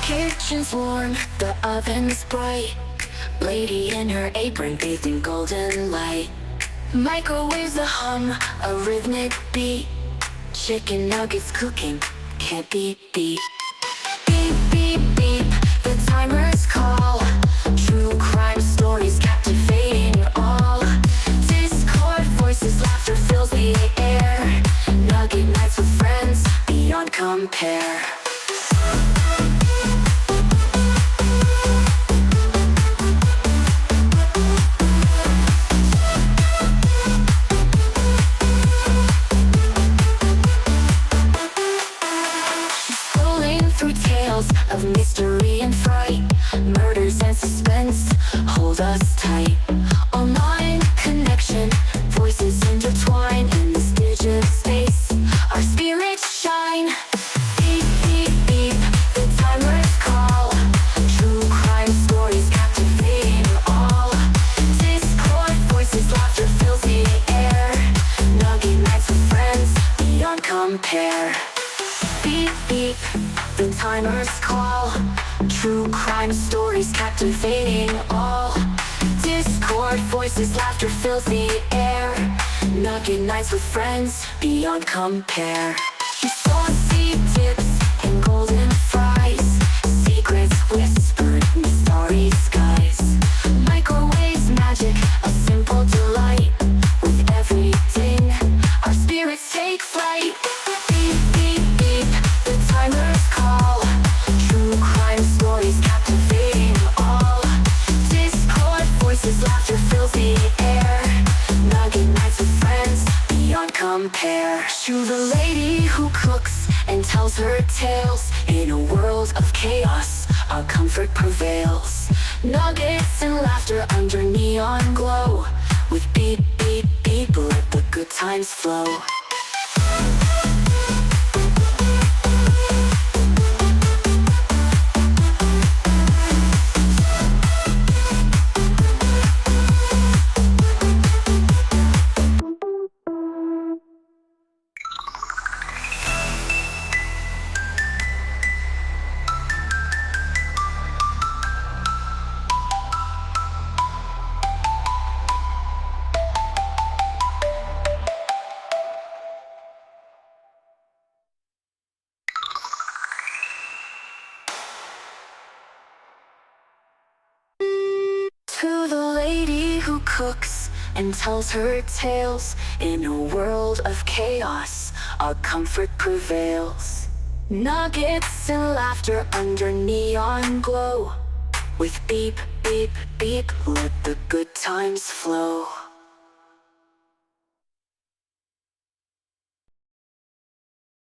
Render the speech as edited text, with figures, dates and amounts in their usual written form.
Kitchen's warm, the oven's bright. Lady in her apron bathed in golden light. Microwave's a hum, a rhythmic beat. Chicken nuggets cooking, can't be beat. Beep, beep, beep, the timers call. True crime stories captivating all. Discord voices, laughter fills the air. Nugget nights with friends, beyond compare. Through tales of mystery and fright, murders and suspense hold us tight. Online connection, voices intertwine. In this digital space, our spirits shine. Beep, beep, beep, the timers call. True crime stories captivating all. Discord voices, laughter fills the air. Nugget nights with friends, beyond compare. Beep, beep, the timers call. True crime stories captivating all. Discord voices, laughter fills the air. Nugget nights with friends, beyond compare. Saucy dips and golden fries. Secrets whispered in starry skies. Microwave's magic, a simple delight. With everything, our spirits take flight. Beep, beep, beep, the timers call. True crime stories captivating all. Discord voices, laughter fills the air. Nugget nights with friends, beyond compare. To the lady who cooks and tells her tales. In a world of chaos, our comfort prevails. Nuggets and laughter under neon glow. With beep, beep, beep, let the good times flow. To the lady who cooks and tells her tales. In a world of chaos, our comfort prevails. Nuggets and laughter under neon glow. With beep, beep, beep, let the good times flow.